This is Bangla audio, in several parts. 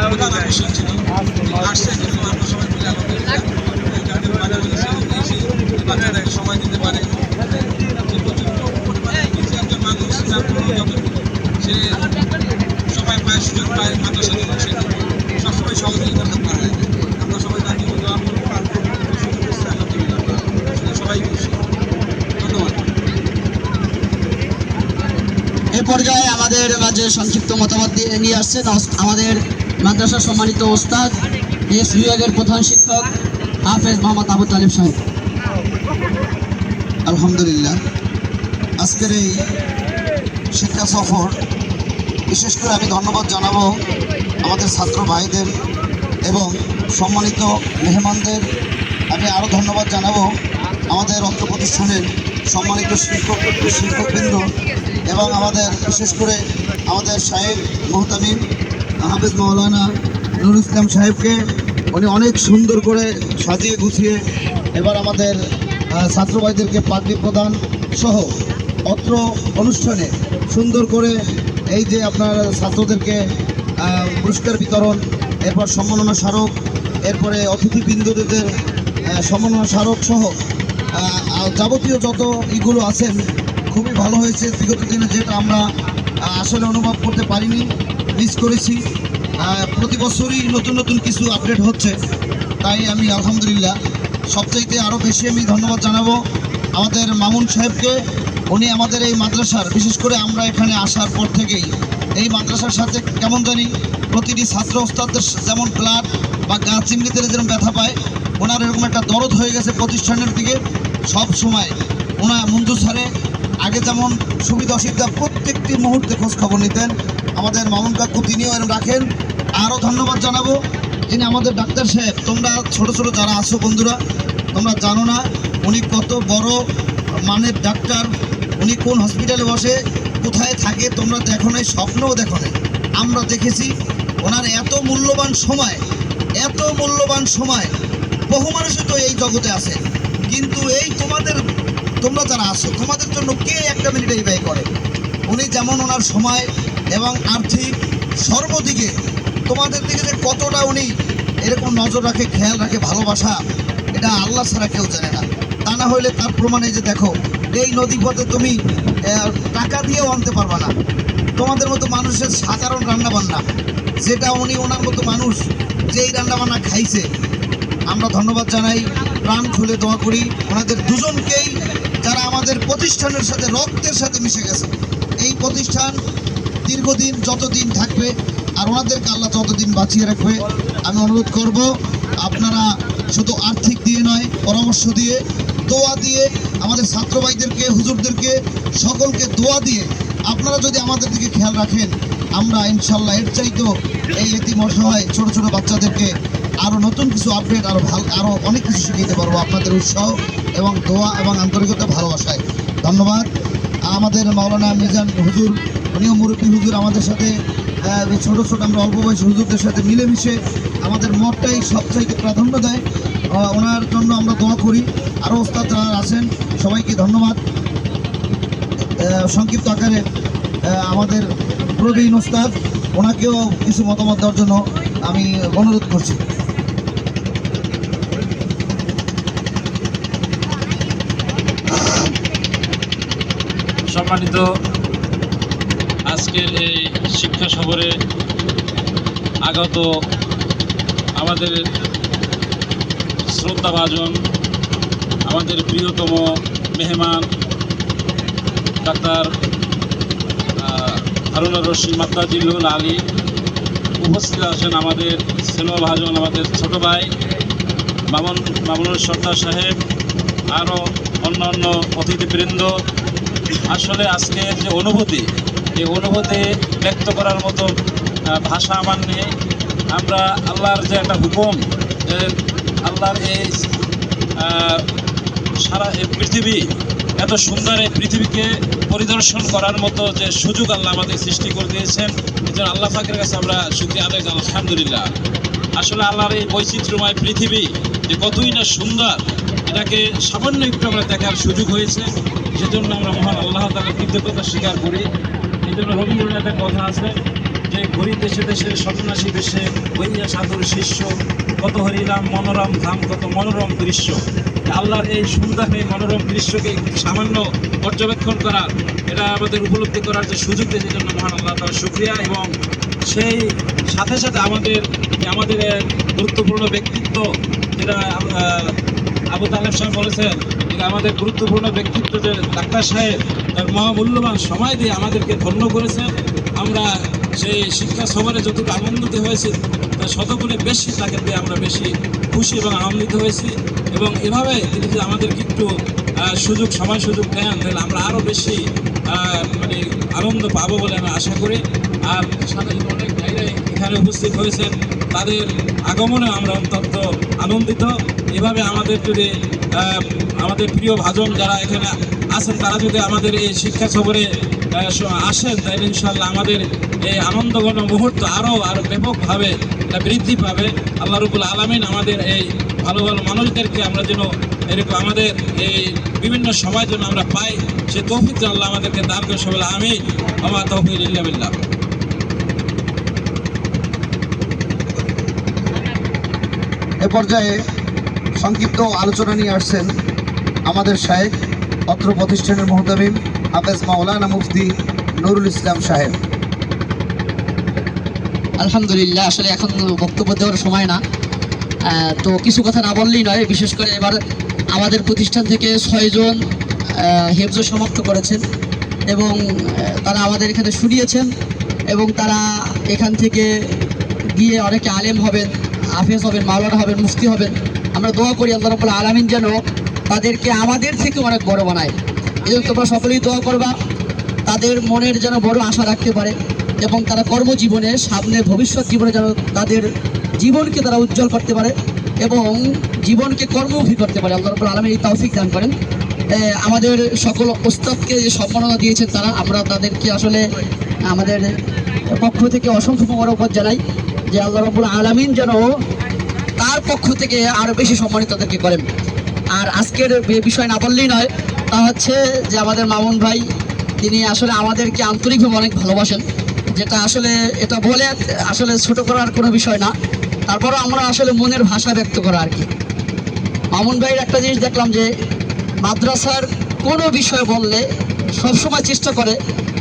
প্রধান আকর্ষণ ছিল। আসছে আমরা সবাই মিলে আলহামদুলিল্লাহ বাচ্চাদেরকে সময় দিতে পারে। একজন মানুষ সে সবাই পায়, সুযোগ পায়, মাদ্রাসা সে সবসময় সহযোগিতা করতে পারে। আমরা সবাই তাকে দোয়া করবো, আলহামদুলিল্লাহ সবাই খুশি। ধন্যবাদ। এ পর্যায়ে আমাদের মাঝে সংক্ষিপ্ত মতামত নিয়ে আসছেন আমাদের মাদ্রাসার সম্মানিত ওস্তাদ এস বিভাগের প্রধান শিক্ষক হাফেজ মোহাম্মদ আবু তালিব সাহেব। আলহামদুলিল্লাহ, আজকের এই শিক্ষা সফর বিশেষ করে আমি ধন্যবাদ জানাবো আমাদের ছাত্র ভাইদের এবং সম্মানিত মেহমানদের। আমি আরও ধন্যবাদ জানাবো আমাদের অত্র প্রতিষ্ঠানের সম্মানিত শিক্ষকবৃন্দ এবং আমাদের বিশেষ করে আমাদের সাহেব মোহতামিম হাফেজ মাওলানা নুরুল ইসলাম সাহেবকে। উনি অনেক সুন্দর করে সাজিয়ে গুছিয়ে এবার আমাদের ছাত্র ভাইদেরকে পাগড়ি প্রদান সহ অত্র অনুষ্ঠানে সুন্দর করে এই যে আপনার ছাত্রদেরকে পুরস্কার বিতরণ, এরপর সম্মাননা স্মারক, এরপরে অতিথিবৃন্দদের সম্মাননা স্মারক সহ যাবতীয় যত ইগুলো আছেন খুবই ভালো হয়েছে। বিগত দিনে যেটা আমরা আসলে অনুভব করতে পারিনি, মিস করেছি। প্রতি বছরই নতুন নতুন কিছু আপডেট হচ্ছে, তাই আমি আলহামদুলিল্লাহ সবচাইতে আরও বেশি আমি ধন্যবাদ জানাবো আমাদের মামুন সাহেবকে। উনি আমাদের এই মাদ্রাসার, বিশেষ করে আমরা এখানে আসার পর থেকেই এই মাদ্রাসার সাথে কেমন জানি প্রতিটি ছাত্র ওস্তাদদের যেমন ব্লাড বা গা চিমড়িতে যেরকম ব্যথা পায়, ওনার এরকম একটা দরদ হয়ে গেছে প্রতিষ্ঠানের দিকে। সব সময় ওনার মঞ্জু স্যারে আগে যেমন সুবিধা অসুবিধা প্রত্যেকটি মুহূর্তে খোঁজ খবর নিতেন, আমাদের মামুন কাকু তিনিও এরকম রাখেন। আরও ধন্যবাদ জানাবো যিনি আমাদের ডাক্তার সাহেব। তোমরা ছোট ছোট যারা আছো বন্ধুরা, তোমরা জানো না উনি কত বড় মানের ডাক্তার, উনি কোন হসপিটালে বসে, কোথায় থাকে, তোমরা দেখো নাই, স্বপ্নও দেখো নাই, আমরা দেখেছি। ওনার এত মূল্যবান সময় বহু মানুষই তো এই জগতে আছে, কিন্তু এই তোমরা যারা আছো তোমাদের জন্য কে একটা মিনিট এই ব্যয় করে? উনি যেমন ওনার সময় এবং আর্থিক সর্বদিকে তোমাদের দিকে যে কতটা উনি এরকম নজর রাখে, খেয়াল রাখে, ভালোবাসা, এটা আল্লাহ ছাড়া কেউ জানে না। তা না হলে তার প্রমাণ এই যে দেখো, এই নদীপথে তুমি টাকা দিয়েও আনতে পারবা না তোমাদের মতো মানুষের সাধারণ রান্নাবান্না, যেটা উনি ওনার মতো মানুষ যেই রান্নাবান্না খাইছে। আমরা ধন্যবাদ জানাই, প্রাণ খুলে দোয়া করি ওনাদের দুজনকেই, যারা আমাদের প্রতিষ্ঠানের সাথে রক্তের সাথে মিশে গেছে। এই প্রতিষ্ঠান দীর্ঘদিন যতদিন থাকবে আর ওনাদেরকে আল্লাহ যতদিন বাঁচিয়ে রাখবে। আমি অনুরোধ করব আপনারা শুধু আর্থিক দিয়ে নয়, পরামর্শ দিয়ে, দোয়া দিয়ে, আমাদের ছাত্র ভাইদেরকে, হুজুরদেরকে, সকলকে দোয়া দিয়ে আপনারা যদি আমাদের দিকে খেয়াল রাখেন, আমরা ইনশাল্লাহ এর চাইতেও এই এতিম অসহায় ছোট ছোট বাচ্চাদেরকে আরও নতুন কিছু আপডেট, আরও অনেক কিছু শিখিয়ে পারবো আপনাদের উৎসাহ এবং দোয়া এবং আন্তরিকতা, ভালোবাসায়। ধন্যবাদ। আমাদের মাওলানা মিজান হুজুর, উনিও মুরব্বী হুজুর, আমাদের সাথে ছোট ছোট আমরা অল্প বয়সী হুজুরদের সাথে মিলেমিশে আমাদের মতটাই সবচাইতে প্রাধান্য দেয়। ওনার জন্য আমরা দোয়া করি। আরও ওস্তাদ যারা আছেন সবাইকে ধন্যবাদ। সংক্ষিপ্ত আকারে আমাদের প্রবীণ ওস্তাদ, ওনাকেও কিছু মতামত দেওয়ার জন্য আমি অনুরোধ করছি। সম্মানিত আজকের এই শিক্ষা সফরে আগত আমাদের শ্রদ্ধাভাজন, আমাদের প্রিয়তম মেহমান ডাক্তার হারুনুর রশিদ মাদ্দাজিলুল আলী, উপস্থিত আছেন আমাদের স্নেহভাজন আমাদের ছোট ভাই মামুনুর সর্দার সাহেব, আরও অন্যান্য অতিথিবৃন্দ। আসলে আজকের যে অনুভূতি, এই অনুভূতি ব্যক্ত করার মতো ভাষা আমার নেই। আমরা আল্লাহর যে একটা হুকুম, আল্লাহর এই সারা পৃথিবী, এত সুন্দর এই পৃথিবীকে পরিদর্শন করার মতো যে সুযোগ আল্লাহ আমাদের সৃষ্টি করে দিয়েছেন, এই জন্য আল্লাহ পাকের কাছে আমরা শুকরিয়া আদায় করি, আলহামদুলিল্লাহ। আসলে আল্লাহর এই বৈচিত্র্যময় পৃথিবী যে কতই না সুন্দর, এটাকে সামান্য একটু আমরা দেখার সুযোগ হয়েছে, সেজন্য আমরা মহান আল্লাহ তাআলার কৃতজ্ঞতা স্বীকার করি। এই জন্য রবীন্দ্রনাথ একটা কথা আছে যে ঘুরি দেশে দেশে সন্ন্যাসী দেশে হইয়া সাধুর শিষ্য, কত হরিরাম মনোরম ধাম, কত মনোরম দৃশ্য। আল্লাহর এই সুন্দর এই মনোরম দৃশ্যকে সামান্য পর্যবেক্ষণ করা, এটা আমাদের উপলব্ধি করার যে সুযোগ দেওয়ার জন্য মহান আল্লাহ তাআলার শুকরিয়া। এবং সেই সাথে সাথে আমাদের এক গুরুত্বপূর্ণ ব্যক্তিত্ব, যেটা আবু তালেব সাহেব বলেছেন, যে আমাদের গুরুত্বপূর্ণ ব্যক্তিত্ব যে ডাক্তার সাহেব তার মহামূল্যবান সময় দিয়ে আমাদেরকে ধন্য করেছেন। আমরা সেই শিক্ষা সফরে যতটুকু আনন্দিত হয়েছি তার শতগুণে বেশি তাকে দিয়ে আমরা বেশি খুশি এবং আনন্দিত হয়েছি। এবং এভাবে তিনি যদি আমাদেরকে একটু সময় সুযোগ দেন, তাহলে আমরা আরও বেশি মানে আনন্দ পাবো বলে আমি আশা করি। আর সাথে অনেক ভাইরাই এখানে উপস্থিত হয়েছেন, তাদের আগমনে আমরা অত্যন্ত আনন্দিত। এভাবে আমাদের যদি আমাদের প্রিয় ভাজন যারা এখানে আছেন, তারা যদি আমাদের এই শিক্ষা সফরে আসেন, তাহলে ইনশাল্লাহ আমাদের এই আনন্দঘন মুহূর্ত আরও ব্যাপকভাবে বৃদ্ধি পাবে। আল্লাহ রাব্বুল আলামিন আমাদের এই ভালো ভালো মানুষদেরকে আমরা যেন এরকম আমাদের এই বিভিন্ন সময় যেন আমরা পাই, সে তৌফিক যেন আল্লাহ আমাদেরকে দান করে। সবাই আমিন। ওয়া তাওফীক ইল্লা বিল্লাহ। এ পর্যায়ে সংক্ষিপ্ত আলোচনা নিয়ে আসছেন আমাদের শায়েখ, অত্র প্রতিষ্ঠানের মুহতামিম হাফেজ মাওলানা মুফতি নুরুল ইসলাম সাহেব। আলহামদুলিল্লাহ, আসলে এখন বক্তব্য দেওয়ার সময় না, তো কিছু কথা না বললেই নয়। বিশেষ করে এবার আমাদের প্রতিষ্ঠান থেকে 6 জন হেফজ সমাপ্ত করেছেন এবং তারা আমাদের এখানে শুনিয়েছেন এবং তারা এখান থেকে গিয়ে অনেকে আলেম হবেন, হাফেজ হবেন, মাওলানা হবেন, মুফতি হবেন। আমরা দোয়া করি আল্লাহ রাব্বুল আলামিন যেন তাদেরকে আমাদের থেকে অনেক বড় বানায়। এই জন্য তোমরা সকলেই দোয়া করবা, তাদের মনের যেন বড় আশা রাখতে পারে এবং তারা কর্মজীবনে সামনে ভবিষ্যৎ জীবনে যেন তাদের জীবনকে তারা উজ্জ্বল করতে পারে এবং জীবনকে কর্মমুখী করতে পারে। আল্লাহ রাব্বুল আলামিন এই তৌফিক দান করেন। আমাদের সকল ওস্তাদকে যে সম্মাননা দিয়েছেন তারা, আমরা তাদেরকে আসলে আমাদের পক্ষ থেকে অসংখ্য মোবারকবাদ জানাই যে আল্লাহ রাব্বুল আলামিন যেন তার পক্ষ থেকে আরও বেশি সম্মানিত তাদেরকে করেন। আর আজকের বিষয় না বললেই নয়, তা হচ্ছে যে আমাদের মামুন ভাই, তিনি আসলে আমাদেরকে আন্তরিকভাবে অনেক ভালোবাসেন, যেটা আসলে এটা বলে আসলে ছোট করার কোনো বিষয় না, তারপরও আমরা আসলে মনের ভাষা ব্যক্ত করা আর কি। মামুন ভাইয়ের একটা জিনিস দেখলাম যে মাদ্রাসার কোনো বিষয় বললে সবসময় চেষ্টা করে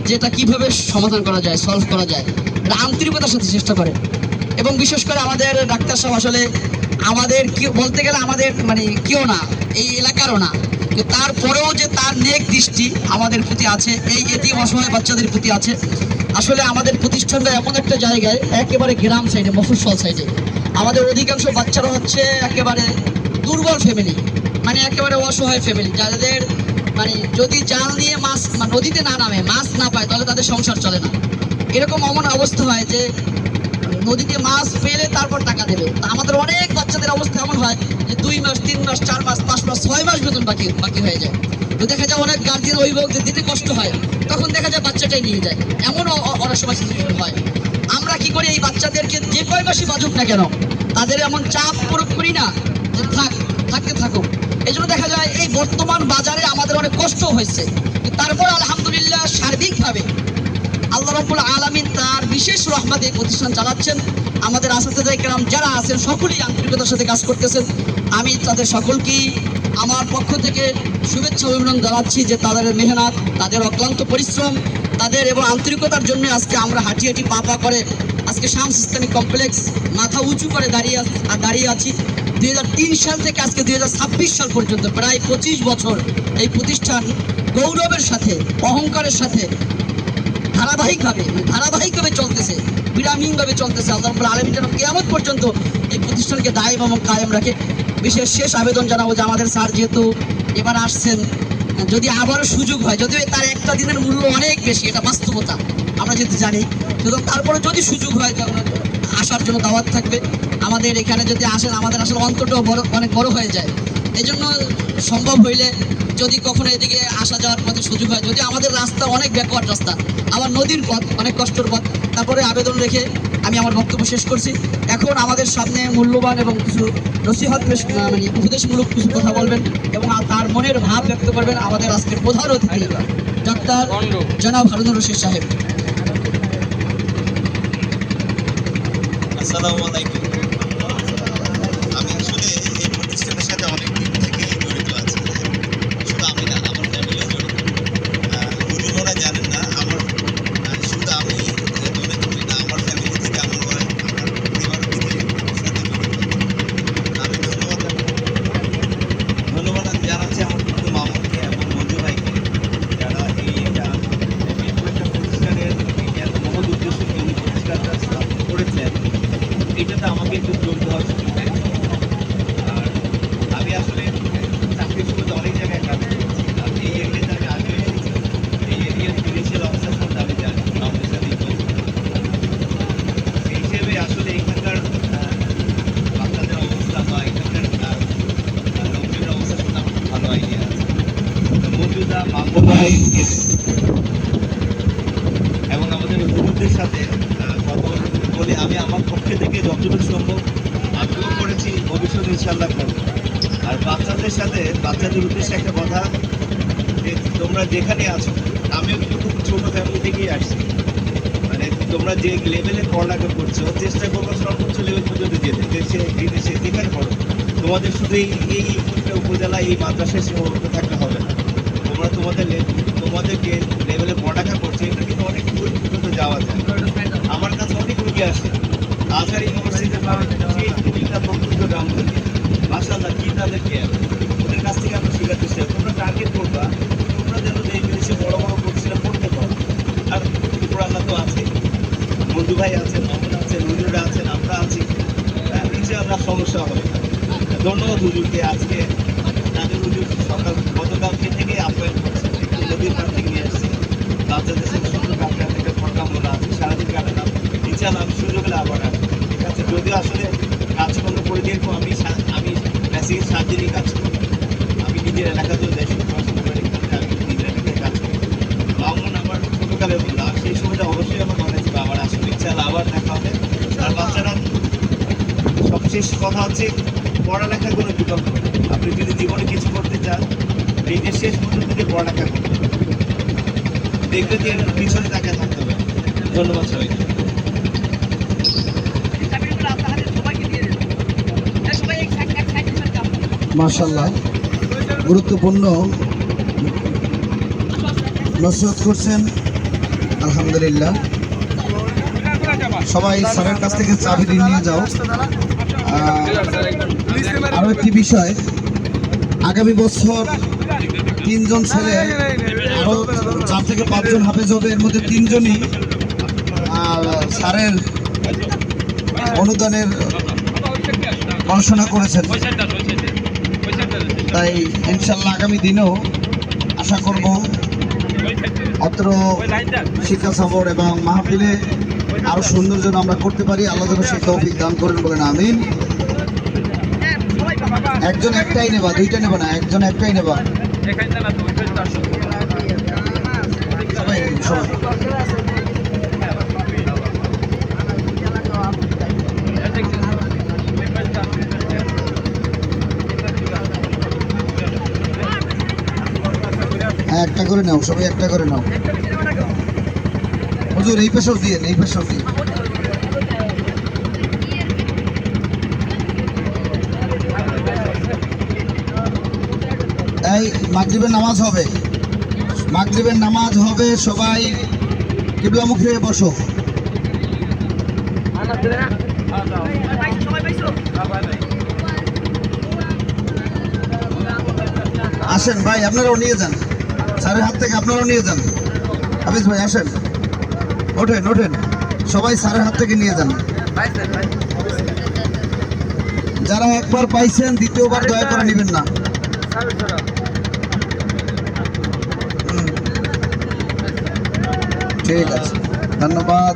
যে এটা কীভাবে সমাধান করা যায়, সলভ করা যায়, এটা আন্তরিকতার সাথে চেষ্টা করে। এবং বিশেষ করে আমাদের ডাক্তার সাহেব আসলে আমাদের কি বলতে গেলে আমাদের মানে কেউ না, এই এলাকারও না, তারপরেও যে তার নেক দৃষ্টি আমাদের প্রতি আছে, এই এতিম অসহায় বাচ্চাদের প্রতি আছে। আসলে আমাদের প্রতিষ্ঠানটা এমন একটা জায়গায়, একেবারে গ্রাম সাইডে, মফস্বল সাইডে, আমাদের অধিকাংশ বাচ্চারা হচ্ছে একেবারে দুর্বল ফ্যামিলি, মানে একেবারে অসহায় ফ্যামিলি, যাদের মানে যদি জাল নিয়ে মাছ নদীতে না নামে, মাছ না পায়, তাহলে তাদের সংসার চলে না। এরকম এমন অবস্থা হয় যে নদীতে মাছ পেলে তারপর টাকা দেবে। আমাদের অনেক বাচ্চাদের অবস্থা এমন হয় যে 2 মাস, 3 মাস, 4 মাস, 5 মাস, 6 মাস বেতন বাকি হয়ে যায়। তো দেখা যায় অনেক গার্জিয়ান অভিভাবকদের দিতে কষ্ট হয়, তখন দেখা যায় বাচ্চাটাই নিয়ে যায়, এমনও অনেক সময় সিচুয়েশন হয়। আমরা কি করি, এই বাচ্চাদেরকে যে কয় মাসই বাজুক না কেন, তাদের এমন চাপ প্রয়োগ করি না যে থাকতে থাকুক। এই জন্য দেখা যায় এই বর্তমান বাজারে আমাদের অনেক কষ্ট হয়েছে, তারপর আলহামদুলিল্লাহ সার্বিকভাবে আল্লাহ রাব্বুল আলামিন তার বিশেষ রহমতে এই প্রতিষ্ঠান চালাচ্ছেন। আমাদের আসাতিজা কেরাম যারা আছেন সকলেই আন্তরিকতার সাথে কাজ করতেছেন। আমি তাদের সকলকেই আমার পক্ষ থেকে শুভেচ্ছা অভিনন্দন জানাচ্ছি যে তাদের মেহনত, তাদের অক্লান্ত পরিশ্রম, তাদের এবং আন্তরিকতার জন্য আজকে আমরা হাঁটি পা করে আজকে শামস ইসলামিক কমপ্লেক্স মাথা উঁচু করে দাঁড়িয়ে আছি। 2003 সাল থেকে আজকে 2026 সাল পর্যন্ত প্রায় 25 বছর এই প্রতিষ্ঠান গৌরবের সাথে, অহংকারের সাথে ধারাবাহিকভাবে চলতেছে, বিরামহীনভাবে চলতেছে। আল্লাহ রাব্বুল আলামিন যেন কিয়ামত পর্যন্ত এই প্রতিষ্ঠানকে দায়েম এবং কায়েম রাখে। বিশেষ শেষ আবেদন জানাবো যে আমাদের স্যার যেহেতু এবার আসছেন, যদি আবারও সুযোগ হয়, যদিও তার একটা দিনের মূল্য অনেক বেশি, এটা বাস্তবতা আমরা যেহেতু জানি, সুতরাং তারপরে যদি সুযোগ হয় আসার জন্য দাওয়াত থাকবে। আমাদের এখানে যদি আসেন, আমাদের আসলে অন্তরটাও অনেক বড় হয়ে যায়। এই জন্য সম্ভব হইলে যদি কখনো এদিকে আসা যাওয়ার পথে সুযোগ হয়, যদি আমাদের রাস্তা অনেক ব্যাকওয়ার্ড রাস্তা, আবার নদীর পথ, অনেক কষ্টের পথ, তারপরে আবেদন রেখে আমি আমার বক্তব্য শেষ করছি। এখন আমাদের সামনে মূল্যবান এবং কিছু নসিহত মানে উপদেশমূলক কিছু কথা বলবেন এবং তার মনের ভাব ব্যক্ত করবেন আমাদের আজকের প্রধান অতিথি ডাক্তার জনাব হারুনুর রশিদ সাহেব। আসসালামু আলাইকুম। আমি আসলে এই প্রতিষ্ঠানের সাথে অনেক দিন থেকে জড়িত আছি। শুধু আমি না, আমার ফ্যামিলিও জড়িত। হুজুররা জানেন না, আমার শুধু আমি ডোনেট করি না, আমার ফ্যামিলি থেকে আমার ওয়াইফ, আমার পরিবার থেকে সাথে জড়িত। আমি ধন্যবাদ জানাচ্ছি আমার বন্ধু মামুনকে এবং মঞ্জু ভাইকে, যারা এইটা একটা প্রতিষ্ঠানের এত মহৎ উদ্দেশ্য নিয়ে উনি প্রতিষ্ঠানটা স্থাপন করেছেন। এটাতে আমাকে একটু জড়িত হওয়ার সুযোগ দেয়। আর আমি আসলে চাকরির সুবাদে অনেক জায়গায় কাজ করেছি। আর এই এরিয়াতে আমি আগে এসেছি। এই এরিয়ার জুডিশিয়াল অফিসার সম্বন্ধে আমি জানি, আমাদের সাথেই চলছে। সেই হিসেবে আসলে এখানকার বাচ্চাদের অবস্থা বা এখানকার লোকজনের অবস্থা সম্বন্ধে আমার খুব ভালো আইডিয়া আছে। মঞ্জুদা, মামু ভাই এবং আমাদের হুজুরদের সাথে কথা বলে আমি আমার পক্ষে থেকে যতটুকু সম্ভব আগ্রহ করেছি, ভবিষ্যতে ইনশাল্লাহ করব। আর বাচ্চাদের সাথে, বাচ্চাদের উদ্দেশ্যে একটা কথা, যে তোমরা যেখানে আছো, আমিও কিন্তু খুব ছোট ফ্যামিলি থেকেই আসছি। মানে তোমরা যে লেভেলে পড়ালেখা করছো, চেষ্টা করবো সর্বোচ্চ লেভেল পর্যন্ত যেতে, দেশে বিদেশে যেখানে পড়ো। তোমাদের শুধু এই উপজেলা, এই মাদ্রাসায় সীমাবদ্ধ থাকতে হবে না। তোমরা তোমাদের যে লেভেলে পড়ালেখা করছো, এটা কিন্তু অনেক দূর পর্যন্ত যাওয়া যায়। আমার কাছে অনেক রুগী আসে আজহার ইউনিভার্সিটিতে, সেই রুগীটা প্রকৃত দাম করি মাশাআল্লাহ, কি তাদের কেয়ার, ওদের কাছ থেকে আমরা শেখার চেষ্টা করি। তোমরা টার্গেট করবা, তোমরা যেন এই বিদেশে বড় বড় প্রতিষ্ঠানে পড়তে পারো। আর উপর আল্লাহ তো আছে, মঞ্জু ভাই আছেন, মামুন আছেন, হুজুররা আছেন, আমরা আছি, ইনশাআল্লাহ সমস্যা হবে না। ধন্যবাদ হুজুরকে। আজকে তাদের হুজুর গতকালকে থেকে আপ্যায়ন করছে, নদীর পাড় থেকে নিয়ে আসছি। বাচ্চাদের সাথে সুন্দর কাপড় থেকে প্রোগ্রাম বলা আছে, সারাদিন কাটালাম। ইনশাআল্লাহ আমি সুযোগ হলে আবার আসবো। ঠিক আছে, যদিও আসলে কাজকর্ম করে দিয়ে আমি বেসিক 7 দিনই কাজ করি। আমি নিজের এলাকাতেও যাই, পড়াশোনা করে আমি নিজের এলাকায় কাজ করি। মামুন আমার ছোটোকালে বললাম, সেই সময়টা অবশ্যই আমার মনে ছিল আবার আসবো, ইনশাআল্লাহ আবার দেখা হবে। আর বাচ্চারা সবশেষ কথা হচ্ছে, পড়ালেখার কোনো বিকল্প নেই। আপনি যদি জীবনে কিছু করতে চান, এই যে শেষ পর্যন্ত যে পড়ালেখা করতে হবে, দেখবে যে পিছনে তাকে থাকতে হবে। ধন্যবাদ সবাইকে। মাশাআল্লাহ, গুরুত্বপূর্ণ নসিহত করছেন, আলহামদুলিল্লাহ। সবাই স্যারের কাছ থেকে চাবি নিয়ে যাও। আরও একটি বিষয়, আগামী বছর 3 জন ছেলে, আরও 4 থেকে 5 জন হাফেজ হবে। এর মধ্যে 3 জনই স্যারের অনুদানের পড়াশোনা করেছেন। তাই ইনশাল্লাহ আগামী দিনেও আশা করব অত্র শিক্ষা সফর এবং মাহফিলে আরো সুন্দর যেন আমরা করতে পারি। আল্লাহ যেন সেই তৌফিক দান করেন, বলেন আমিন। একজন একটাই নেবা, দুইটা নেবা না, একজন একটাই নেবা। সবাই সবাই হ্যাঁ, একটা করে নাও, সবাই একটা করে নাও। হুজুর এই পেশর দিয়ে, এই পেশর দিয়ে। এই মাগরিবের নামাজ হবে, মাগরিবের নামাজ হবে, সবাই কিবলামুখী হয়ে বসো। আসেন ভাই, আপনারাও নিয়ে যান, স্যারের হাত থেকে আপনারাও নিয়ে যান। হাফিজ ভাই আসেন, ওঠেন ওঠেন, সবাই স্যারের হাত থেকে নিয়ে যান। যারা একবার পাইছেন, দ্বিতীয়বার দয়া করে নেবেন না। ঠিক আছে, ধন্যবাদ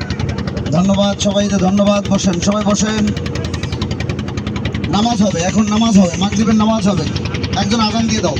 ধন্যবাদ সবাইকে, ধন্যবাদ। বসেন, সবাই বসেন। নামাজ হবে, এখন নামাজ হবে, মাগরিবের নামাজ হবে। একজন আজান দিয়ে দাও।